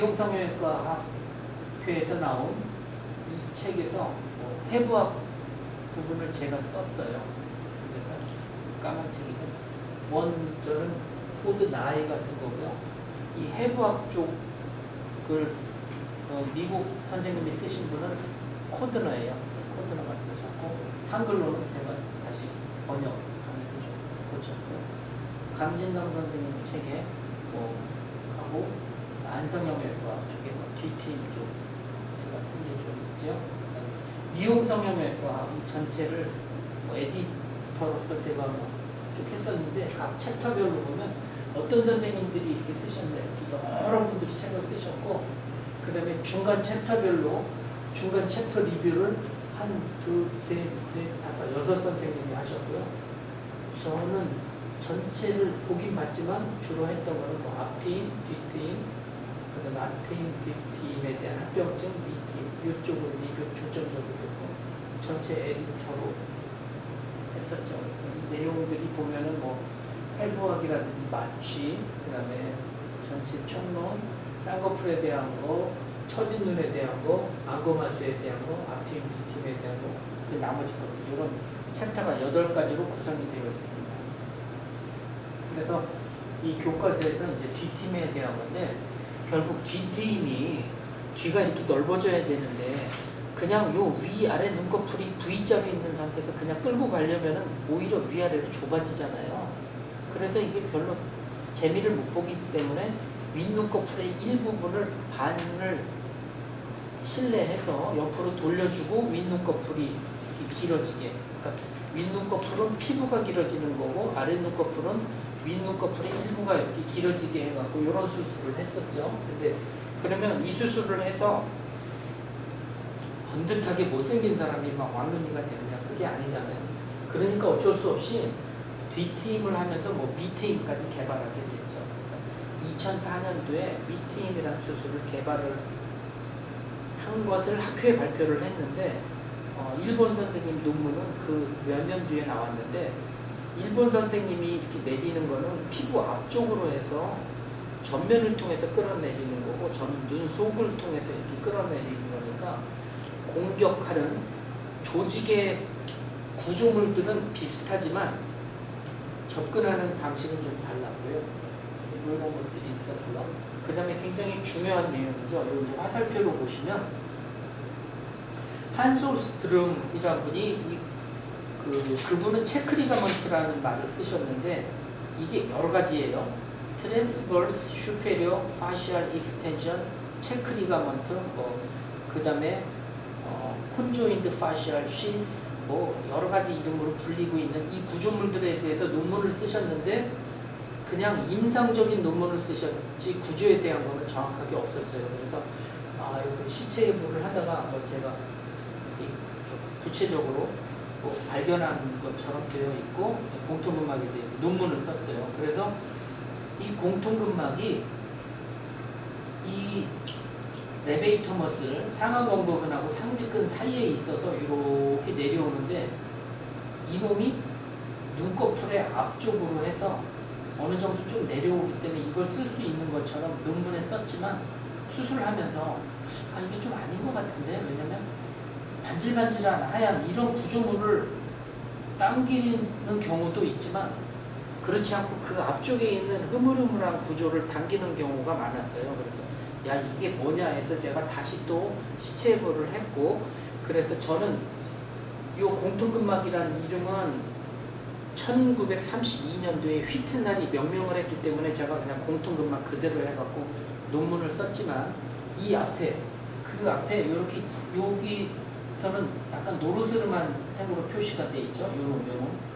미용성형외과 학회에서 나온 이 책에서 해부학 부분을 제가 썼어요. 그래서 까만 책이죠. 원저는 포드 나이가 쓴 거고요. 이 해부학 쪽을 미국 선생님이 쓰신 분은 코드너예요. 코드너가 쓰셨고 한글로는 제가 다시 번역하면서 좀 고쳤고요. 강진성 선생님 책에 하고 안성형외과 쪽에 뒤팀 쪽 제가 쓴 게 좀 있죠. 미용성형외과 이 전체를 에디터로서 제가 쭉 했었는데 각 챕터별로 보면 어떤 선생님들이 이렇게 쓰셨나요? 여러 분들이 책을 쓰셨고 그 다음에 중간 챕터별로 중간 챕터 리뷰를 한, 둘, 셋, 넷, 다섯, 여섯 선생님이 하셨고요. 저는 전체를 보긴 봤지만 주로 했던 거는 앞팀, 뒷팀, 그 다음에 앞팀, 뒷팀에 대한 합병증, 밑팀 이쪽을 리뷰 중점적으로 했고 전체 에디터로 했었죠. 그래서 이 내용들이 보면은 해부학이라든지 마취, 그 다음에 전체 총론, 쌍꺼풀에 대한 거, 처진 눈에 대한 거, 안검하수에 대한 거, 앞팀, 뒷팀에 대한 거, 그 나머지 것들 이런 챕터가 8가지로 구성이 되어 있습니다. 그래서 이 교과서에서 이제 뒷팀에 대한 건데 결국 뒷팀이 뒤가 이렇게 넓어져야 되는데 그냥 요 위아래 눈꺼풀이 V자로 있는 상태에서 그냥 끌고 가려면은 오히려 위아래로 좁아지잖아요. 그래서 이게 별로 재미를 못 보기 때문에 윗눈꺼풀의 일부분을 반을 실내해서 옆으로 돌려주고 윗눈꺼풀이 길어지게. 그러니까 윗눈꺼풀은 피부가 길어지는 거고 아랫눈꺼풀은 윗눈꺼풀의 일부가 이렇게 길어지게 해갖고 이런 수술을 했었죠. 근데 그러면 이 수술을 해서 번듯하게 못생긴 사람이 막 왕눈이가 되느냐 그게 아니잖아요. 그러니까 어쩔 수 없이 뒷팀을 하면서 밑트임까지 개발하게 됐죠. 그래서 2004년도에 밑트임이라는 수술을 개발을 한 것을 학회에 발표를 했는데 일본 선생님 논문은 그 몇 년 뒤에 나왔는데 일본 선생님이 이렇게 내리는 거는 피부 앞쪽으로 해서 전면을 통해서 끌어내리는 거고 저는 눈 속을 통해서 이렇게 끌어내리는 거니까 공격하는 조직의 구조물들은 비슷하지만 접근하는 방식은 좀 달랐고요. 이런 것들이 있었고요. 그 다음에 굉장히 중요한 내용이죠. 여기 화살표로 보시면 한소스트름이라는 분이 그분은 체크리가먼트라는 말을 쓰셨는데 이게 여러 가지예요. 트랜스버스 슈페리어 파시얼 익스텐션 체크리가먼트 그 다음에 콘조인드 파시얼 시스 여러 가지 이름으로 불리고 있는 이 구조물들에 대해서 논문을 쓰셨는데 그냥 임상적인 논문을 쓰셨지 구조에 대한 거는 정확하게 없었어요. 그래서 여기 시체 예보를 하다가 제가 좀 구체적으로 발견한 것처럼 되어 있고 공통근막에 대해서 논문을 썼어요. 그래서 이 공통근막이 이 레베이터 머슬 상하건거근하고 상직근 사이에 있어서 이렇게 내려오는데 이놈이 눈꺼풀의 앞쪽으로 해서 어느 정도 좀 내려오기 때문에 이걸 쓸 수 있는 것처럼 논문에 썼지만 수술하면서 이게 좀 아닌 것 같은데 왜냐면 반질반질한 하얀 이런 구조물을 당기는 경우도 있지만 그렇지 않고 그 앞쪽에 있는 흐물흐물한 구조를 당기는 경우가 많았어요. 그래서 이게 뭐냐 해서 제가 다시 또 시체 예보를 했고 그래서 저는 이 공통근막이라는 이름은 1932년도에 휘트날이 명명을 했기 때문에 제가 그냥 공통근막 그대로 해갖고 논문을 썼지만 이 앞에 그 앞에 이렇게 여기서는 약간 노르스름한 색으로 표시가 돼 있죠. 요런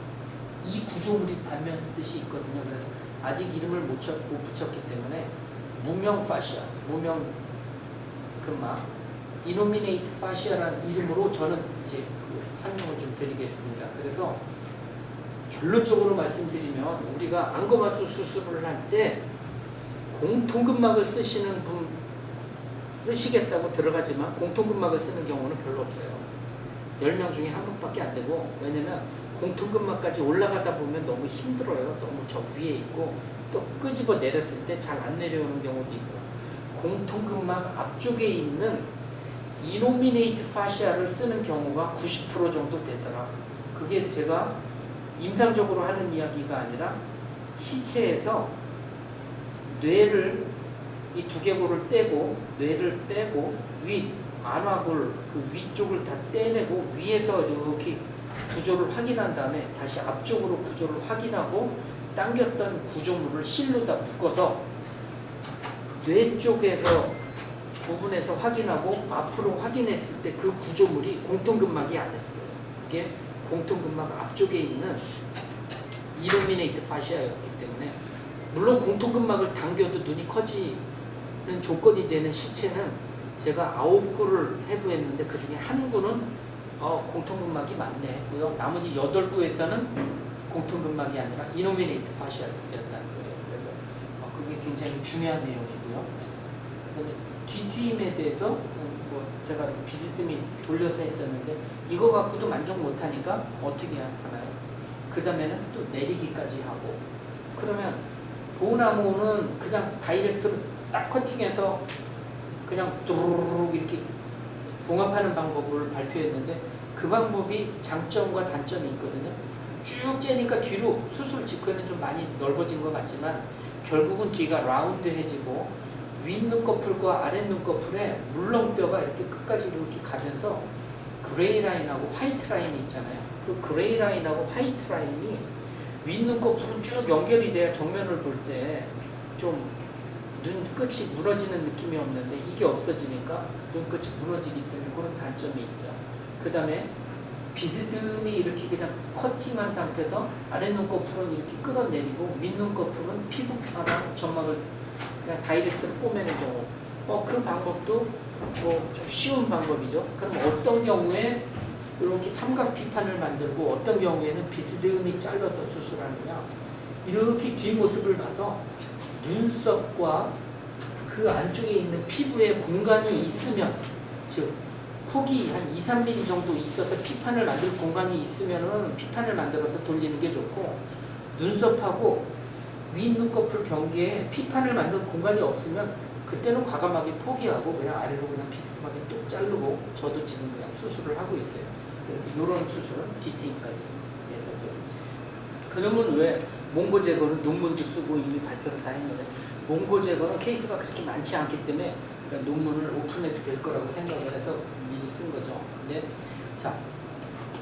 이 구조물이 반면 뜻이 있거든요. 그래서 아직 이름을 못 붙였기 때문에 무명 파시아, 무명 근막, 이노미네이트 파시아라는 이름으로 저는 이제 설명을 좀 드리겠습니다. 그래서 결론적으로 말씀드리면 우리가 안검하수 수술을 할 때 공통근막을 쓰시는 분 쓰시겠다고 들어가지만 공통근막을 쓰는 경우는 별로 없어요. 10명 중에 한 분밖에 안 되고 왜냐면 공통근막까지 올라가다 보면 너무 힘들어요. 너무 저 위에 있고 또 끄집어 내렸을 때 잘 안 내려오는 경우도 있고 공통근막 앞쪽에 있는 이노미네이트 파시아를 쓰는 경우가 90% 정도 되더라. 그게 제가 임상적으로 하는 이야기가 아니라 시체에서 뇌를 이 두개골을 떼고 뇌를 빼고 안압을 그 위쪽을 다 떼내고 위에서 이렇게 구조를 확인한 다음에 다시 앞쪽으로 구조를 확인하고 당겼던 구조물을 실로다 묶어서 뇌 쪽에서 부분에서 확인하고 앞으로 확인했을 때 그 구조물이 공통근막이 아니었어요. 그게 공통근막 앞쪽에 있는 이루미네이트 파시아였기 때문에 물론 공통근막을 당겨도 눈이 커지는 조건이 되는 시체는 제가 9구를 해부했는데 그 중에 한 구는 공통근막이 맞네 했고요. 나머지 8구에서는 공통근막이 아니라 이노미네이트 파시아였다는 거예요. 그래서 그게 굉장히 중요한 내용이고요. 그다음에 뒤트임에 대해서 제가 비스듬히 돌려서 했었는데 이거 갖고도 만족 못하니까 어떻게 하나요? 그 다음에는 또 내리기까지 하고 그러면 보나무는 그냥 다이렉트로 딱 커팅해서 그냥 뚜루룩 이렇게 봉합하는 방법을 발표했는데 그 방법이 장점과 단점이 있거든요. 쭉 째니까 뒤로 수술 직후에는 좀 많이 넓어진 것 같지만 결국은 뒤가 라운드해지고 윗 눈꺼풀과 아랫 눈꺼풀에 물렁뼈가 이렇게 끝까지 이렇게 가면서 그레이 라인하고 화이트 라인이 있잖아요. 그 그레이 라인하고 화이트 라인이 윗 눈꺼풀은 쭉 연결이 돼야 정면을 볼 때 좀 눈끝이 무너지는 느낌이 없는데 이게 없어지니까 눈끝이 무너지기 때문에 그런 단점이 있죠. 그 다음에 비스듬히 이렇게 그냥 커팅한 상태에서 아랫 눈꺼풀은 이렇게 끌어내리고 윗 눈꺼풀은 피부파랑 점막을 그냥 다이렉트로 뽀매는 경우 그 방법도 좀 쉬운 방법이죠. 그럼 어떤 경우에 이렇게 삼각 피판을 만들고 어떤 경우에는 비스듬히 잘라서 수술하느냐 이렇게 뒷모습을 봐서 눈썹과 그 안쪽에 있는 피부에 공간이 있으면 즉 폭이 한 2-3mm 정도 있어서 피판을 만들 공간이 있으면은 피판을 만들어서 돌리는 게 좋고 눈썹하고 윗 눈꺼풀 경계에 피판을 만든 공간이 없으면 그때는 과감하게 포기하고 그냥 아래로 그냥 비스듬하게 뚝 자르고 저도 지금 그냥 수술을 하고 있어요. 그래서 이런 수술은 뒤트임까지 했었고요. 그러면 왜 몽고 제거는 논문도 쓰고 이미 발표를 다 했는데 몽고 제거는 케이스가 그렇게 많지 않기 때문에 그러니까 논문을 오픈해도 될 거라고 생각을 해서 미리 쓴 거죠. 근데 자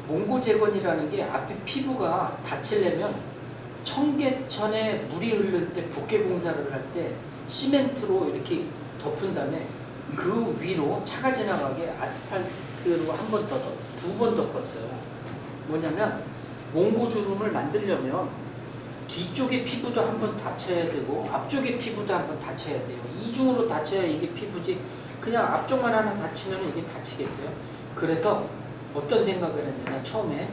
몽고 제거이라는 게 앞에 피부가 다치려면 청계천에 물이 흐를 때 복개 공사를 할 때 시멘트로 이렇게 덮은 다음에 그 위로 차가 지나가게 아스팔트로 한 번 더, 2번 덮었어요. 뭐냐면 몽고 주름을 만들려면 뒤쪽의 피부도 한 번 다쳐야 되고 앞쪽의 피부도 한 번 다쳐야 돼요. 이중으로 다쳐야 이게 피부지 그냥 앞쪽만 하나 다치면 이게 다치겠어요. 그래서 어떤 생각을 했느냐 처음에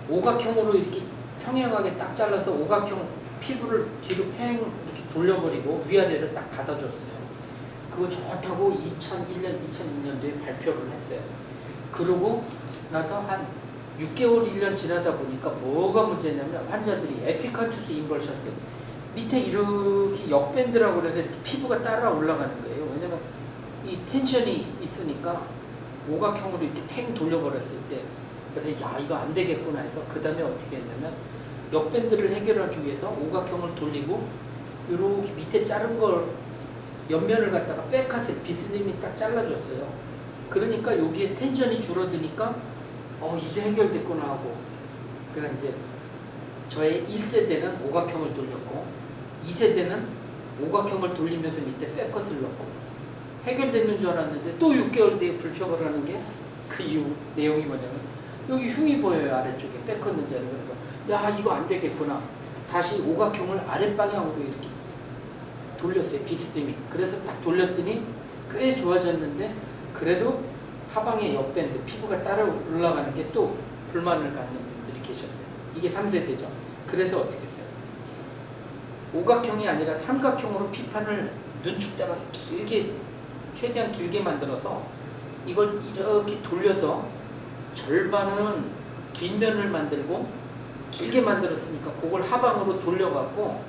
오각형으로 이렇게 평행하게 딱 잘라서 오각형 피부를 뒤로 이렇게 돌려버리고 위아래를 딱 닫아줬어요. 그거 좋다고 2001년, 2002년도에 발표를 했어요. 그러고 나서 한 6개월, 1년 지나다 보니까 뭐가 문제냐면 환자들이 에피카투스 인벌셔스 밑에 이렇게 역밴드라고 그래서 이렇게 피부가 따라 올라가는 거예요. 왜냐면 이 텐션이 있으니까 오각형으로 이렇게 팽 돌려버렸을 때 그래서 야 이거 안 되겠구나 해서 그 다음에 어떻게 했냐면 역밴드를 해결하기 위해서 오각형을 돌리고 이렇게 밑에 자른 걸 옆면을 갖다가 백카스 비스듬히 딱 잘라줬어요. 그러니까 여기에 텐션이 줄어드니까 이제 해결됐구나 하고 그냥 이제 저의 1세대는 오각형을 돌렸고 2세대는 오각형을 돌리면서 밑에 백컷을 넣고 해결됐는 줄 알았는데 또 6개월 뒤에 불평을 하는 게 그 이후 내용이 뭐냐면 여기 흉이 보여요. 아래쪽에 백컷 넣은 자리. 그래서 야 이거 안 되겠구나. 다시 오각형을 아랫방향으로 이렇게 돌렸어요. 비스듬히. 그래서 딱 돌렸더니 꽤 좋아졌는데 그래도 하방의 옆밴드 피부가 따라 올라가는 게 또 불만을 갖는 분들이 계셨어요. 이게 3세대죠. 그래서 어떻게 했어요? 오각형이 아니라 삼각형으로 피판을 눈축 따라서 길게 최대한 길게 만들어서 이걸 이렇게 돌려서 절반은 뒷면을 만들고 길게 만들었으니까 그걸 하방으로 돌려갖고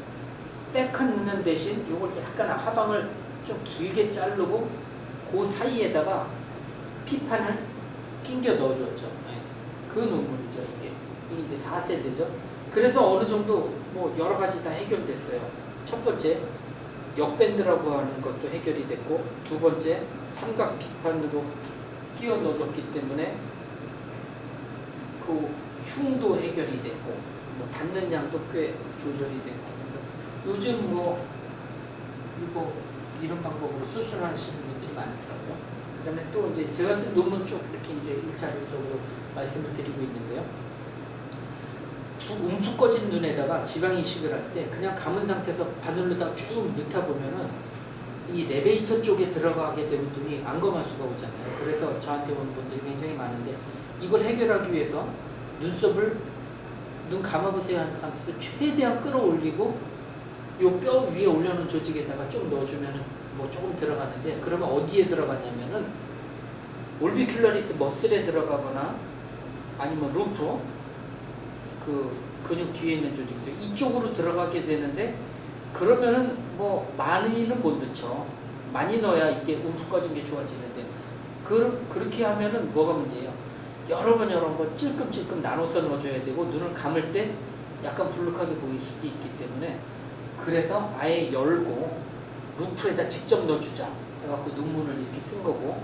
백컷 넣는 대신 이걸 약간 하방을 좀 길게 자르고 그 사이에다가 피판을 끼겨 넣어줬죠. 네. 그 논문이죠. 이게 이제 4세대죠. 그래서 어느 정도 뭐 여러 가지 다 해결됐어요. 첫 번째 역밴드라고 하는 것도 해결이 됐고, 두 번째 삼각 피판으로 끼워 넣어줬기 때문에 그 흉도 해결이 됐고, 뭐 닿는 양도 꽤 조절이 됐고, 요즘 뭐 이거 이런 방법으로 수술하시는 분들이 많더라고요. 그다음에 또 이제 제가 쓴 논문 쭉 이렇게 이제 1차적으로 말씀을 드리고 있는데요. 움푹 꺼진 눈에다가 지방 이식을 할 때 그냥 감은 상태에서 바늘로다가 쭉 넣다 보면은 이 레베이터 쪽에 들어가게 되는 분이 안검하수가 오잖아요. 그래서 저한테 오는 분들이 굉장히 많은데, 이걸 해결하기 위해서 눈썹을 눈 감아보세요 하는 상태에서 최대한 끌어올리고 요 뼈 위에 올려놓은 조직에다가 좀 넣어주면은 뭐 조금 들어가는데, 그러면 어디에 들어가냐면은 올비큘라리스 머슬에 들어가거나 아니면 루프, 그 근육 뒤에 있는 조직이죠. 이쪽으로 들어가게 되는데, 그러면은 뭐 많이는 못 넣죠. 많이 넣어야 이게 움푹 꺼진 게 좋아지는데, 그렇게 하면은 뭐가 문제예요? 여러 번 찔끔찔끔 나눠서 넣어줘야 되고, 눈을 감을 때 약간 불룩하게 보일 수도 있기 때문에, 그래서 아예 열고 루프에다 직접 넣어주자 해갖고 논문을 이렇게 쓴 거고,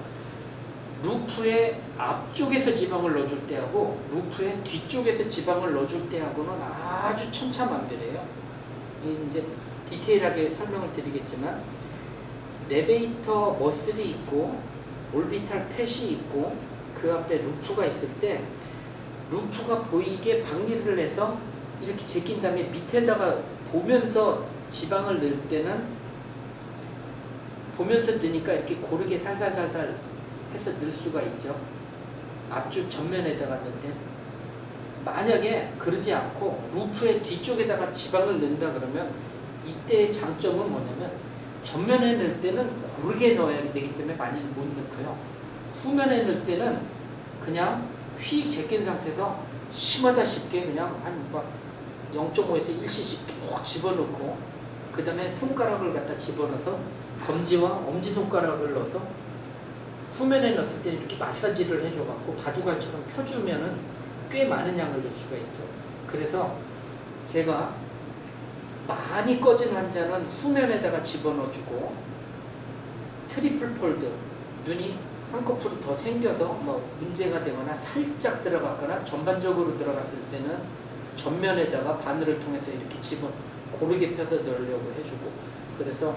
루프의 앞쪽에서 지방을 넣어줄 때하고 루프의 뒤쪽에서 지방을 넣어줄 때하고는 아주 천차만별이에요. 이제 디테일하게 설명을 드리겠지만, 레베이터 머슬이 있고 올비탈 팻이 있고 그 앞에 루프가 있을 때, 루프가 보이게 박리를 해서 이렇게 제낀 다음에 밑에다가 보면서 지방을 넣을 때는 보면서 넣으니까 이렇게 고르게 살살살살 해서 넣을 수가 있죠. 앞쪽 전면에다가 넣을 때. 만약에 그러지 않고 루프의 뒤쪽에다가 지방을 넣는다 그러면, 이때의 장점은 뭐냐면 전면에 넣을 때는 고르게 넣어야 되기 때문에 많이 못 넣고요. 후면에 넣을 때는 그냥 휙 제낀 상태에서 심하다 싶게 그냥 한 0.5에서 1cc 쭉 집어넣고, 그 다음에 손가락을 갖다 집어넣어서 검지와 엄지손가락을 넣어서 후면에 넣었을 때 이렇게 마사지를 해줘갖고 바둑알처럼 펴주면은 꽤 많은 양을 넣을 수가 있죠. 그래서 제가 많이 꺼진 환자는 후면에다가 집어넣어주고, 트리플 폴드, 눈이 한꺼풀이 더 생겨서 뭐 문제가 되거나 살짝 들어갔거나 전반적으로 들어갔을 때는 전면에다가 바늘을 통해서 이렇게 고르게 펴서 넣으려고 해주고, 그래서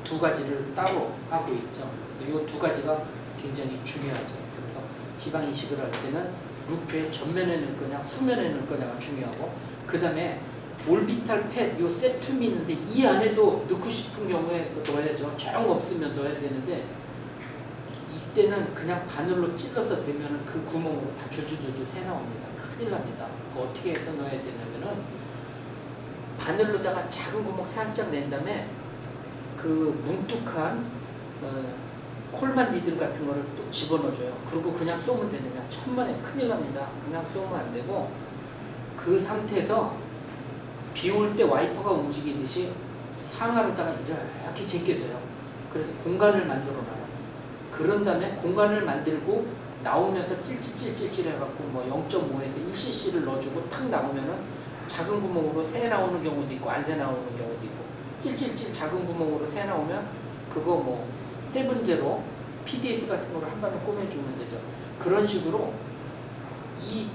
두 가지를 따로 하고 있죠. 이 두 가지가 굉장히 중요하죠. 그래서 지방 이식을 할 때는 루프의 전면에 넣을 거냐 후면에 넣을 거냐가 중요하고, 그 다음에 올비탈 팻, 요 세툼이 있는데 이 안에도 넣고 싶은 경우에 넣어야죠. 정 없으면 넣어야 되는데, 이때는 그냥 바늘로 찔러서 넣으면 그 구멍으로 다 주주주주 새 나옵니다. 큰일 납니다. 어떻게 해서 넣어야 되냐면은, 바늘로다가 작은 구멍 살짝 낸 다음에 그 뭉툭한 콜만 니들 같은 거를 또 집어넣어줘요. 그리고 그냥 쏘면 되느냐? 천만에 큰일 납니다. 그냥 쏘면 안 되고, 그 상태에서 비 올 때 와이퍼가 움직이듯이 상하로다가 이렇게 제껴져요. 그래서 공간을 만들어놔요. 그런 다음에 공간을 만들고 나오면서 찔찔찔찔 해갖고 뭐 0.5에서 1cc를 넣어주고 탁 나오면은 작은 구멍으로 새 나오는 경우도 있고 안 새 나오는 경우도 있고, 찔찔찔 작은 구멍으로 새 나오면 그거 뭐 세븐제로 PDS 같은 거로 한 번은 꼬매주면 되죠. 그런 식으로 이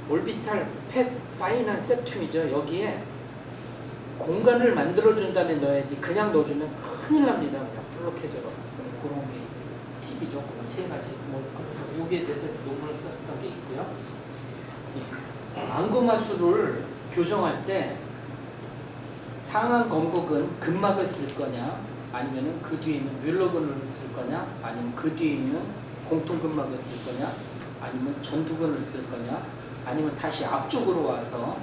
올비탈 팻 파이난 세툼이죠. 여기에 공간을 만들어준 다음에 넣어야지, 그냥 넣어주면 큰일 납니다. 그냥 블록해져서. 그런 게 이제 팁이죠. 그런 세 가지. 뭐 그래서 여기에 대해서 논문을 썼던 게 있고요. 안검하수를 교정할 때 상안 검극은 근막을 쓸 거냐, 아니면은 그 뒤에 있는 뮬러근을 쓸 거냐, 아니면 그 뒤에 있는 공통근막을 쓸 거냐, 아니면 전두근을 쓸 거냐, 아니면 다시 앞쪽으로 와서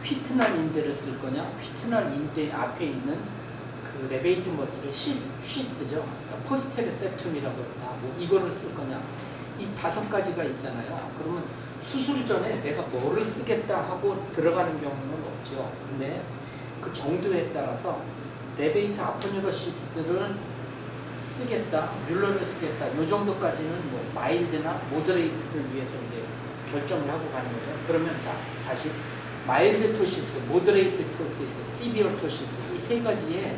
휘트날 인대를 쓸 거냐, 휘트날 인대 앞에 있는 그 레베이트 머슬의 쉬스죠. 그러니까 포스테르 세툼이라고 합니다. 뭐 이거를 쓸 거냐. 이 5가지가 있잖아요. 그러면 수술 전에 내가 뭐를 쓰겠다 하고 들어가는 경우는 없죠. 근데 그 정도에 따라서 레베이트 아포뉴로시스를 쓰겠다, 뮬러를 쓰겠다, 요 정도까지는 뭐 마일드나 모더레이트를 위해서 이제 결정을 하고 가는 거죠. 그러면 자, 다시 마일드 토시스, 모더레이트 토시스, 시비어 토시스 이 세 가지의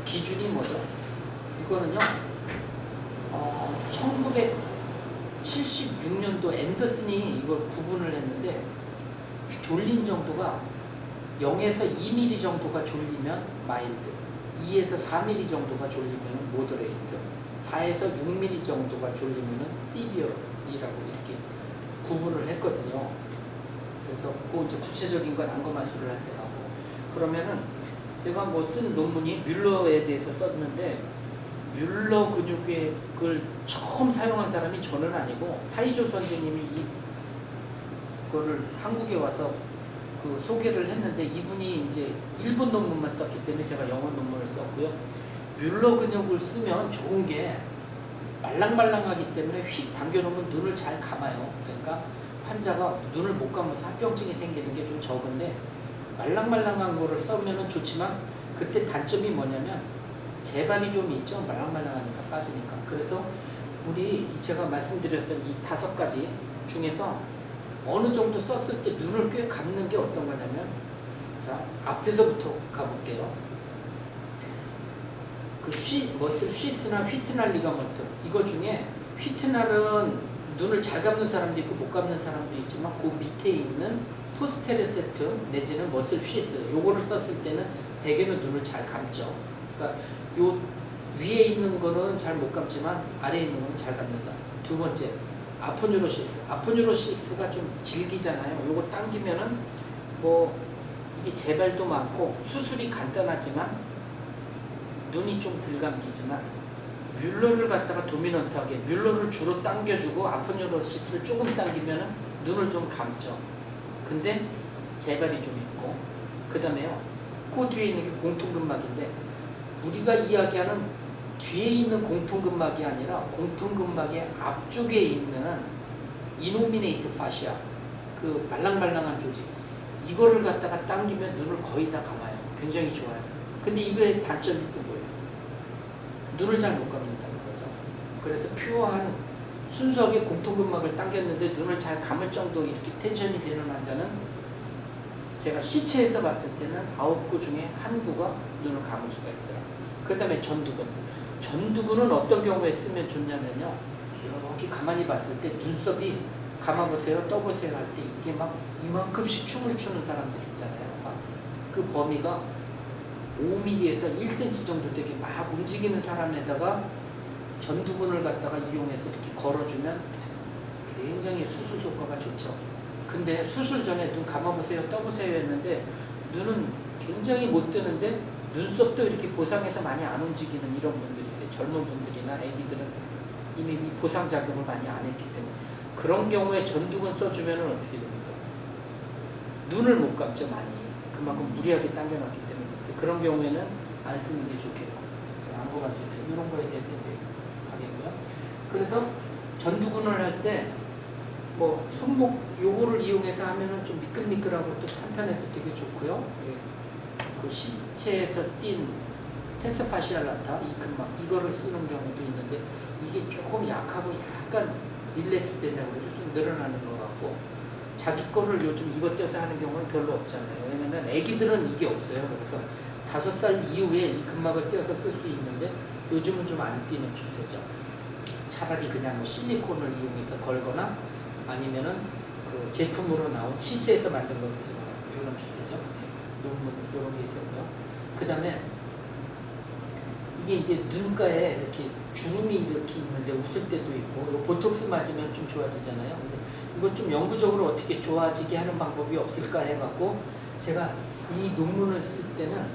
기준이 뭐죠? 이거는요, 1976년도 앤더슨이 이걸 구분을 했는데 졸린 정도가 0에서 2mm 정도가 졸리면 마일드, 2에서 4mm 정도가 졸리면 모더레이트, 4에서 6mm 정도가 졸리면 시비어이라고 이렇게 구분을 했거든요. 그래서 그 이제 구체적인 건 안검하수를 할 때 하고, 그러면은 제가 뭐 쓴 논문이 뮬러에 대해서 썼는데 뮬러 근육을 처음 사용한 사람이 저는 아니고 사이조 선생님이 이거를 한국에 와서 그 소개를 했는데 이분이 이제 일본 논문만 썼기 때문에 제가 영어 논문을 썼고요. 뮬러 근육을 쓰면 좋은 게 말랑말랑하기 때문에 휙 당겨놓으면 눈을 잘 감아요. 그러니까 환자가 눈을 못 감아서 합병증이 생기는 게 좀 적은데 말랑말랑한 거를 써면 좋지만 그때 단점이 뭐냐면 재발이 좀 있죠. 말랑말랑하니까 빠지니까. 그래서 우리 제가 말씀드렸던 이 5가지 중에서 어느 정도 썼을 때 눈을 꽤 감는 게 어떤 거냐면, 자, 앞에서부터 가볼게요. 머슬 쉬스나 휘트날 리가먼트 이거 중에 휘트날은 눈을 잘 감는 사람도 있고 못 감는 사람도 있지만 그 밑에 있는 포스테레세트 내지는 머슬 쉬스 요거를 썼을 때는 대개는 눈을 잘 감죠. 그러니까 요 위에 있는 거는 잘 못 감지만 아래에 있는 거는 잘 감는다. 두 번째, 아포뉴로시스가 좀 질기잖아요. 요거 당기면은 뭐 이게 재발도 많고 수술이 간단하지만 눈이 좀 덜 감기지만 뮬러를 갖다가 도미넌트하게 뮬러를 주로 당겨주고 아포뉴로시스를 조금 당기면은 눈을 좀 감죠. 근데 재발이 좀 있고, 그 다음에요, 그 뒤에 있는 게 공통근막인데 우리가 이야기하는 뒤에 있는 공통근막이 아니라 공통근막의 앞쪽에 있는 이노미네이트 파시아, 그 말랑말랑한 조직, 이거를 갖다가 당기면 눈을 거의 다 감아요. 굉장히 좋아요. 근데 이거의 단점이 또 뭐예요? 눈을 잘 못 감는다는 거죠. 그래서 퓨어한 순수하게 공통근막을 당겼는데 눈을 잘 감을 정도 이렇게 텐션이 되는 환자는 제가 시체에서 봤을 때는 9구 중에 1구가 눈을 감을 수가 있더라고요. 그 다음에 전두근. 전두근은 어떤 경우에 쓰면 좋냐면요, 여기 가만히 봤을 때 눈썹이 감아보세요, 떠보세요 할 때 이게 막 이만큼씩 춤을 추는 사람들 있잖아요. 막 그 범위가 5mm에서 1cm 정도 되게 막 움직이는 사람에다가 전두근을 갖다가 이용해서 이렇게 걸어주면 굉장히 수술 효과가 좋죠. 근데 수술 전에 눈 감아보세요, 떠보세요 했는데 눈은 굉장히 못 뜨는데 눈썹도 이렇게 보상해서 많이 안 움직이는 이런 분들이 있어요. 젊은 분들이나 애기들은 이미 보상 작용을 많이 안 했기 때문에. 그런 경우에 전두근 써주면 어떻게 됩니까? 눈을 못 감죠, 많이. 그만큼 무리하게 당겨놨기 때문에. 그래서 그런 경우에는 안 쓰는 게 좋겠고, 안고관절 이런 거에 대해서 이제 하겠고요. 그래서 전두근을 할 때 뭐 손목 요거를 이용해서 하면은 좀 미끌미끌하고 또 탄탄해서 되게 좋고요. 그 시체에서 띈 텐서 파시알라타 이 근막 이거를 쓰는 경우도 있는데 이게 조금 약하고 약간 릴렉스 된다고 해서 좀 늘어나는 것 같고, 자기 거를 요즘 이것 떼서 하는 경우는 별로 없잖아요. 왜냐면 애기들은 이게 없어요. 그래서 5살 이후에 이 근막을 떼서 쓸 수 있는데 요즘은 좀 안 띄는 추세죠. 차라리 그냥 뭐 실리콘을 이용해서 걸거나 아니면은 그 제품으로 나온 시체에서 만든 걸 쓰고 이런 추세죠. 논문 이런 게 있었고요. 그 다음에 이게 이제 눈가에 이렇게 주름이 이렇게 있는데 웃을 때도 있고, 보톡스 맞으면 좀 좋아지잖아요. 근데 이걸 좀 영구적으로 어떻게 좋아지게 하는 방법이 없을까 해갖고 제가 이 논문을 쓸 때는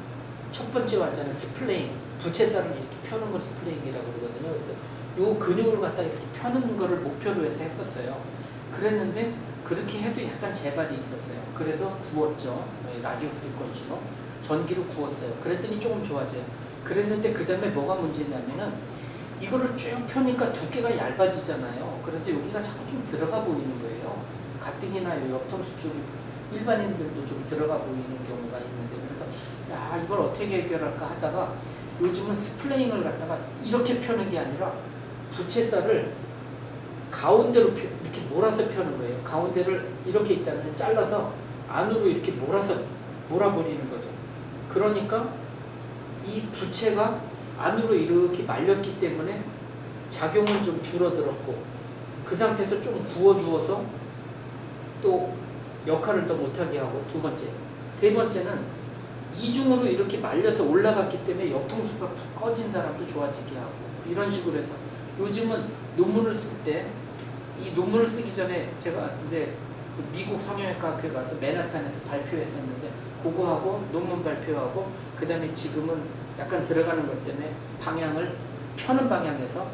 첫 번째 환자는 스플레인, 부채살을 이렇게 펴는 걸 스플레인이라고 그러거든요. 그래서 요 근육을 갖다 이렇게 펴는 거를 목표로 해서 했었어요. 그랬는데 그렇게 해도 약간 재발이 있었어요. 그래서 구웠죠. 라디오 프리퀀시로 전기로 구웠어요. 그랬더니 조금 좋아져요. 그랬는데 그 다음에 뭐가 문제냐면은 이거를 쭉 펴니까 두께가 얇아지잖아요. 그래서 여기가 자꾸 좀 들어가 보이는 거예요. 가뜩이나 옆텀수 쪽이 일반인들도 좀 들어가 보이는 경우가 있는데, 그래서 야 이걸 어떻게 해결할까 하다가 요즘은 스플레잉을 갖다가 이렇게 펴는 게 아니라 부채살을 가운데로 이렇게 몰아서 펴는 거예요. 가운데를 이렇게 있다면 잘라서 안으로 이렇게 몰아버리는 거죠. 그러니까 이 부채가 안으로 이렇게 말렸기 때문에 작용은 좀 줄어들었고 그 상태에서 좀 구워주어서 또 역할을 더 못하게 하고 두 번째. 세 번째는 이중으로 이렇게 말려서 올라갔기 때문에 역통수가 꺼진 사람도 좋아지게 하고 이런 식으로 해서 요즘은 논문을 쓸 때 이 논문을 쓰기 전에 제가 이제 미국 성형외과 학교에 가서 맨하탄에서 발표했었는데 그거하고 논문 발표하고 그 다음에 지금은 약간 들어가는 것 때문에 방향을 펴는 방향에서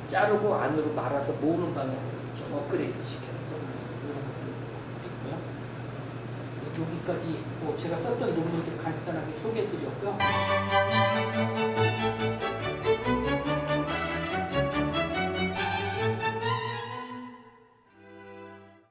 자르고 안으로 말아서 모으는 방향으로 좀 업그레이드 시켰죠. 이런 것도 있고요. 여기까지 뭐 제가 썼던 논문들 간단하게 소개해드렸고요.